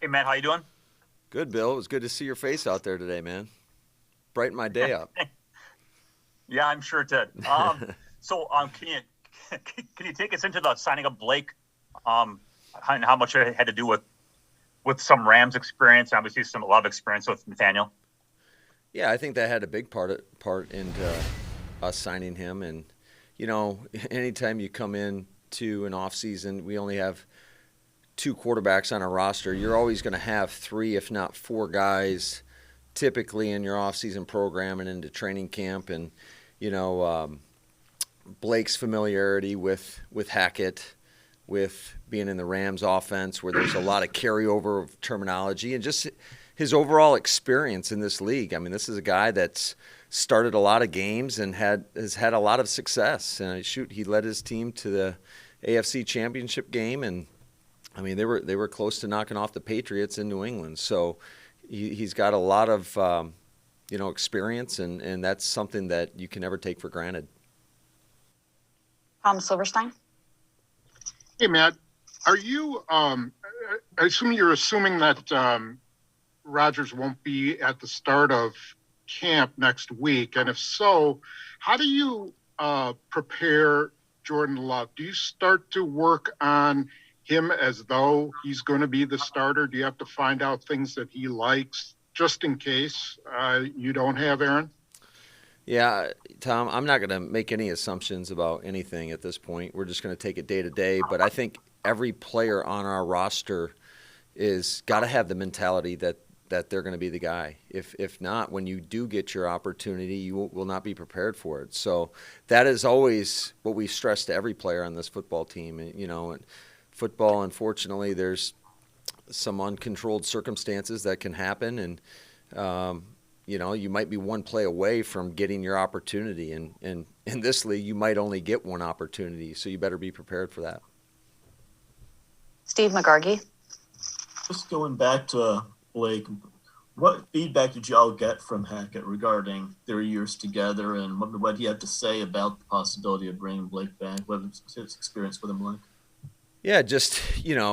Hey Matt, how you doing? Good, Bill. It was good to see your face out there today, man. Brighten my day up. Yeah, I'm sure it did. Can you can you take us into the signing of Blake? Um, and how much it had to do with some Rams experience, obviously a lot of experience with Nathaniel. Yeah, I think that had a big part into us signing him. And anytime you come in to an off season, we only have two quarterbacks on our roster. You're always going to have three, if not four guys, typically in your off season program and into training camp. And you know, um, Blake's familiarity with Hackett, with being in the Rams offense where there's a lot of carryover of terminology and just his overall experience in this league. I mean, this is a guy that's started a lot of games and has had a lot of success. And he led his team to the AFC Championship game, and I mean they were close to knocking off the Patriots in New England. So he's got a lot of experience, and that's something that you can never take for granted. Silverstein. Hey, Matt, are you, I assume you're assuming that Rodgers won't be at the start of camp next week. And if so, how do you prepare Jordan Love? Do you start to work on him as though he's going to be the starter? Do you have to find out things that he likes just in case you don't have Aaron? Yeah, Tom, I'm not going to make any assumptions about anything at this point. We're just going to take it day to day. But I think every player on our roster is got to have the mentality that they're going to be the guy. If not, when you do get your opportunity, you will not be prepared for it. So that is always what we stress to every player on this football team. And football, unfortunately, there's some uncontrolled circumstances that can happen, and you might be one play away from getting your opportunity. And in this league, you might only get one opportunity, so you better be prepared for that. Steve McGargy. Just going back to Blake, what feedback did you all get from Hackett regarding their years together, and what he had to say about the possibility of bringing Blake back? What was his experience with him like? Yeah, just,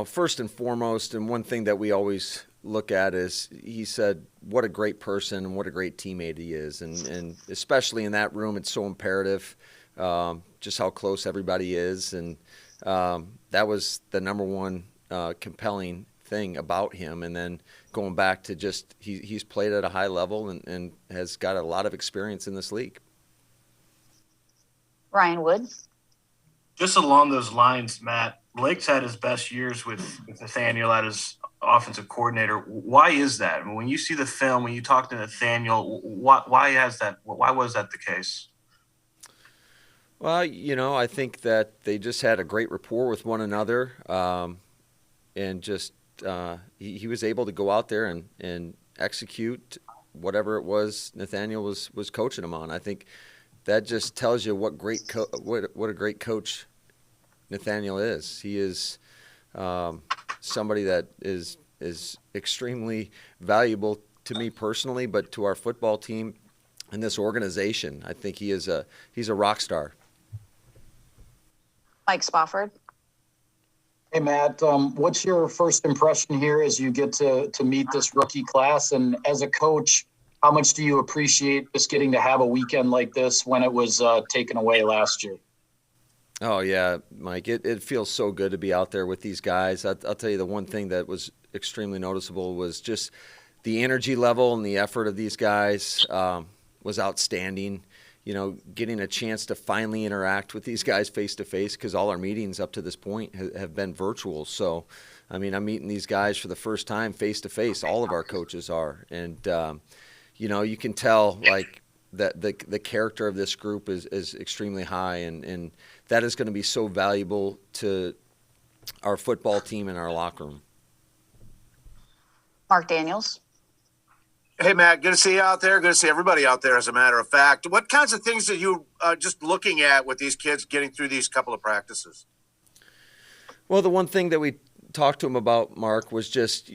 first and foremost, and one thing that we always look at is he said what a great person and what a great teammate he is. And especially in that room, it's so imperative just how close everybody is. And that was the number one compelling thing about him. And then going back to just he's played at a high level and has got a lot of experience in this league. Ryan Wood. Just along those lines, Matt, Blake's had his best years with Nathaniel as offensive coordinator. Why is that? I mean, when you see the film, when you talk to Nathaniel, why was that the case? Well, I think that they just had a great rapport with one another, and just he was able to go out there and execute whatever it was Nathaniel was coaching him on. I think that just tells you what a great coach Nathaniel is. He is somebody that is extremely valuable to me personally, but to our football team and this organization. I think he's a rock star. Mike Spofford. Hey, Matt, what's your first impression here as you get to meet this rookie class? And as a coach, how much do you appreciate just getting to have a weekend like this when it was taken away last year? Oh, yeah, Mike, it feels so good to be out there with these guys. I'll tell you the one thing that was extremely noticeable was just the energy level and the effort of these guys was outstanding. Getting a chance to finally interact with these guys face-to-face, because all our meetings up to this point have been virtual. So, I mean, I'm meeting these guys for the first time face-to-face. All of our coaches are. And, you can tell, like, that the character of this group is extremely high, and that is going to be so valuable to our football team and our locker room. Mark Daniels. Hey, Matt, good to see you out there. Good to see everybody out there, as a matter of fact. What kinds of things are you just looking at with these kids getting through these couple of practices? Well, the one thing that we talked to him about, Mark, was just,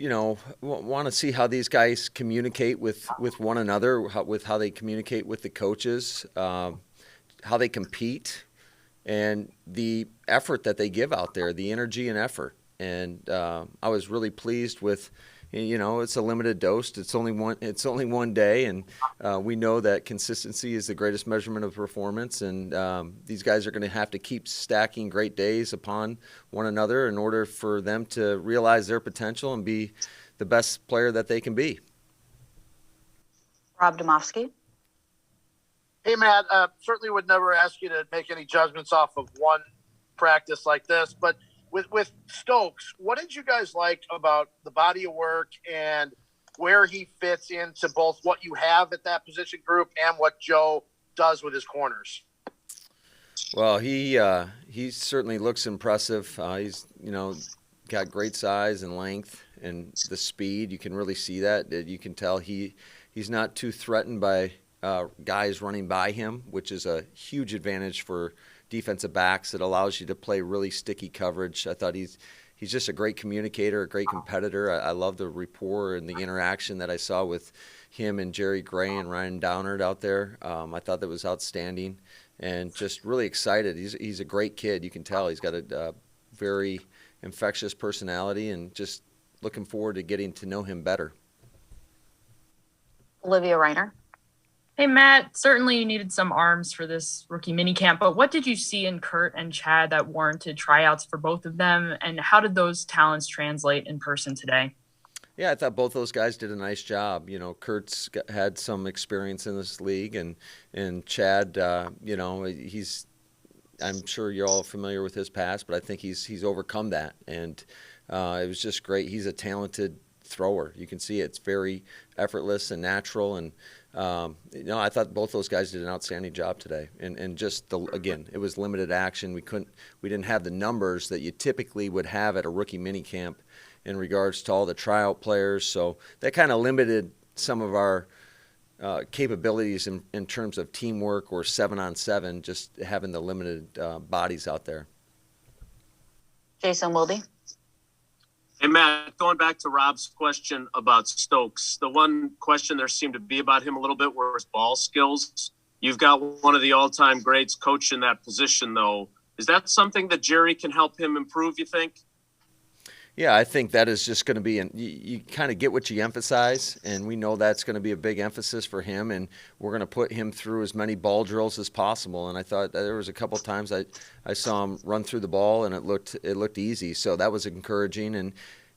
want to see how these guys communicate with one another, with how they communicate with the coaches, how they compete, and the effort that they give out there, the energy and effort. And I was really pleased with, it's a limited dose. It's only one day, and we know that consistency is the greatest measurement of performance. And these guys are going to have to keep stacking great days upon one another in order for them to realize their potential and be the best player that they can be. Rob Domofsky. Hey, Matt, certainly would never ask you to make any judgments off of one practice like this, but with Stokes, what did you guys like about the body of work and where he fits into both what you have at that position group and what Joe does with his corners? Well, he certainly looks impressive. He's got great size and length and the speed. You can really see that. You can tell he's not too threatened by guys running by him, which is a huge advantage for defensive backs. It allows you to play really sticky coverage. I thought he's just a great communicator, a great competitor. I love the rapport and the interaction that I saw with him and Jerry Gray and Ryan Downard out there. I thought that was outstanding and just really excited. He's a great kid. You can tell he's got a very infectious personality, and just looking forward to getting to know him better. Olivia Reiner. Hey, Matt, certainly you needed some arms for this rookie minicamp, but what did you see in Kurt and Chad that warranted tryouts for both of them, and how did those talents translate in person today? Yeah, I thought both those guys did a nice job. Kurt's had some experience in this league, and Chad, he's – I'm sure you're all familiar with his past, but I think he's overcome that, and it was just great. He's a talented thrower. You can see it's very effortless and natural, and I thought both those guys did an outstanding job today. And just again, it was limited action. We didn't have the numbers that you typically would have at a rookie minicamp in regards to all the tryout players, so that kind of limited some of our capabilities in terms of teamwork or 7-on-7, just having the limited bodies out there. Jason Wilde. Hey, Matt, going back to Rob's question about Stokes, the one question there seemed to be about him a little bit were his ball skills. You've got one of the all-time greats coach in that position, though. Is that something that Jerry can help him improve, you think? Yeah, I think that is just going to be you kind of get what you emphasize, and we know that's going to be a big emphasis for him, and we're going to put him through as many ball drills as possible. And I thought there was a couple of times I saw him run through the ball, and it looked easy, so that was encouraging. And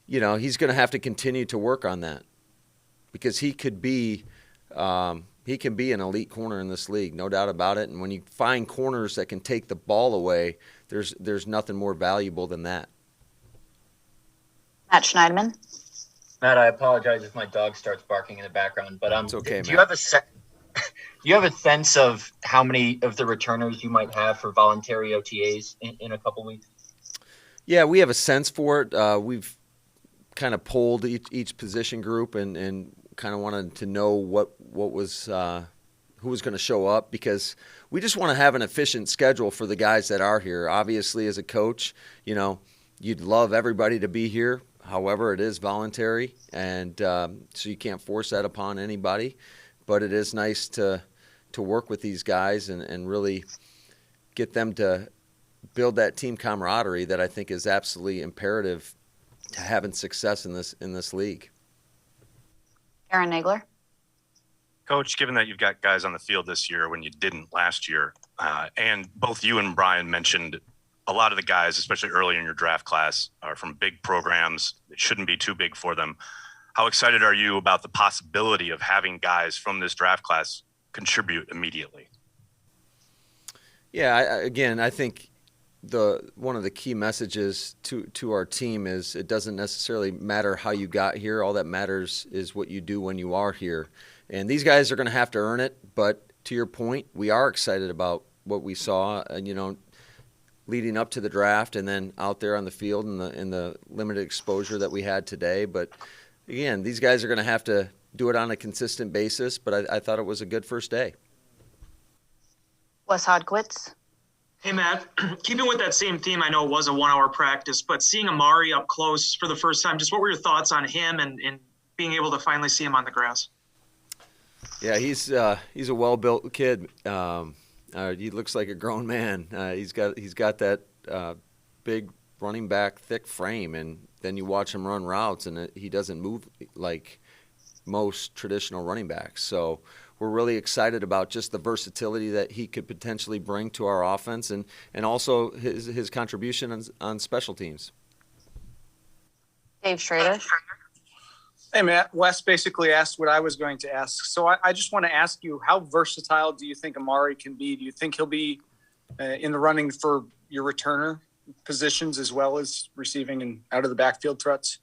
he's going to have to continue to work on that, because he can be an elite corner in this league, no doubt about it. And when you find corners that can take the ball away, there's nothing more valuable than that. Matt Schneidman. Matt, I apologize if my dog starts barking in the background, but it's okay, do you have a sense of how many of the returners you might have for voluntary OTAs in a couple weeks? Yeah, we have a sense for it. We've kind of polled each position group and kind of wanted to know what was who was going to show up, because we just want to have an efficient schedule for the guys that are here. Obviously, as a coach, you'd love everybody to be here. However, it is voluntary, and so you can't force that upon anybody. But it is nice to work with these guys and really get them to build that team camaraderie that I think is absolutely imperative to having success in this league. Aaron Nagler. Coach, given that you've got guys on the field this year when you didn't last year, and both you and Brian mentioned a lot of the guys, especially early in your draft class, are from big programs. It shouldn't be too big for them. How excited are you about the possibility of having guys from this draft class contribute immediately? Yeah, I think one of the key messages to our team is it doesn't necessarily matter how you got here. All that matters is what you do when you are here. And these guys are going to have to earn it. But to your point, we are excited about what we saw, leading up to the draft and then out there on the field in the limited exposure that we had today. But again, these guys are going to have to do it on a consistent basis, but I thought it was a good first day. Wes Hodkwitz. Hey, Matt, keeping with that same theme, I know it was a 1-hour practice, but seeing Amari up close for the first time, just what were your thoughts on him and being able to finally see him on the grass? Yeah, he's a well-built kid. He looks like a grown man. He's got that big running back, thick frame, and then you watch him run routes, and he doesn't move like most traditional running backs. So we're really excited about just the versatility that he could potentially bring to our offense, and also his contribution on special teams. Dave Schrader. Hey, Matt. Wes basically asked what I was going to ask. So I just want to ask you, how versatile do you think Amari can be? Do you think he'll be in the running for your returner positions as well as receiving and out of the backfield threats?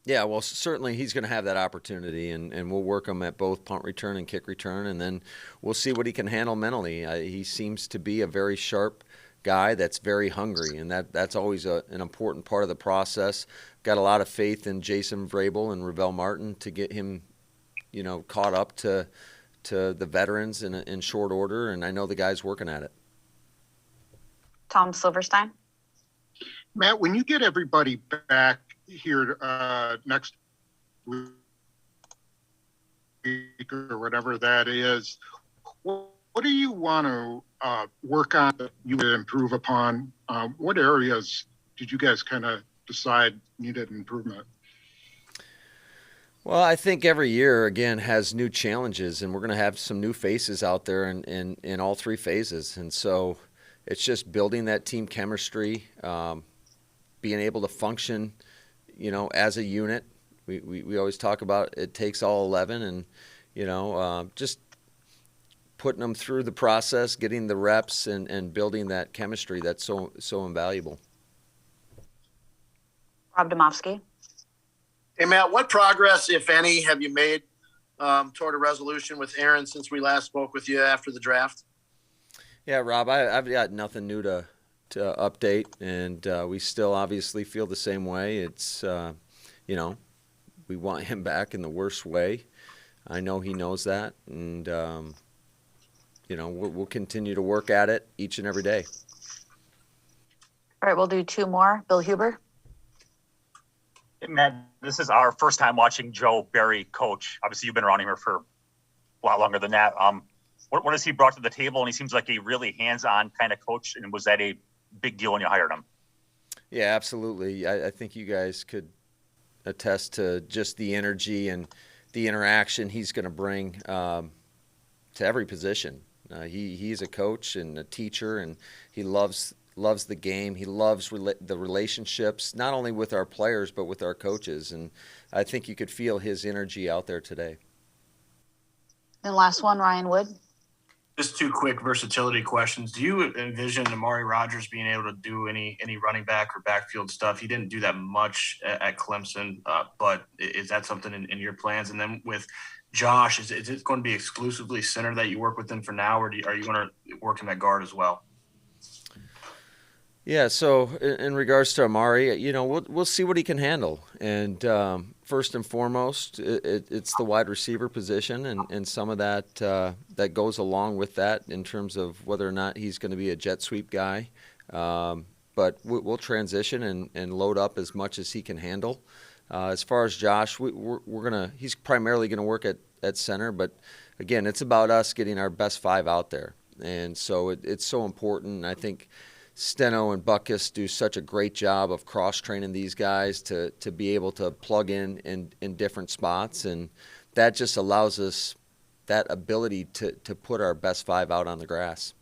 Yeah, well, certainly he's going to have that opportunity, and we'll work him at both punt return and kick return, and then we'll see what he can handle mentally. He seems to be a very sharp guy that's very hungry, and that's always an important part of the process. Got a lot of faith in Jason Vrabel and Ravel Martin to get him, caught up to the veterans in short order, and I know the guy's working at it. Tom Silverstein. Matt, when you get everybody back here next week or whatever that is, what do you want to work on that you would improve upon? What areas did you guys kind of decide needed improvement? Well, I think every year, again, has new challenges, and we're going to have some new faces out there in all three phases. And so it's just building that team chemistry, being able to function, as a unit. We always talk about it takes all 11, and, just putting them through the process, getting the reps, and building that chemistry that's so invaluable. Rob Domofsky. Hey, Matt, what progress, if any, have you made toward a resolution with Aaron since we last spoke with you after the draft? Yeah, Rob, I've got nothing new to update, and we still obviously feel the same way. It's, we want him back in the worst way. I know he knows that, and, we'll continue to work at it each and every day. All right, we'll do two more. Bill Huber. Hey, Matt, this is our first time watching Joe Barry coach. Obviously, you've been around him for a lot longer than that. What has he brought to the table? And he seems like a really hands-on kind of coach. And was that a big deal when you hired him? Yeah, absolutely. I think you guys could attest to just the energy and the interaction he's going to bring to every position. He's a coach and a teacher, and he loves the game. He loves the relationships, not only with our players but with our coaches. And I think you could feel his energy out there today. And last one, Ryan Wood. Just two quick versatility questions. Do you envision Amari Rodgers being able to do any running back or backfield stuff? He didn't do that much at Clemson, but is that something in your plans? And then with Josh, is it going to be exclusively center that you work with him for now, or are you going to work him at guard as well? Yeah, so in regards to Amari, we'll see what he can handle. And first and foremost, it's the wide receiver position, and some of that that goes along with that in terms of whether or not he's going to be a jet sweep guy. But we'll transition and load up as much as he can handle. As far as Josh, he's primarily gonna work at center, but again, it's about us getting our best five out there, and so it's so important. I think Steno and Buckus do such a great job of cross-training these guys to be able to plug in different spots, and that just allows us that ability to put our best five out on the grass.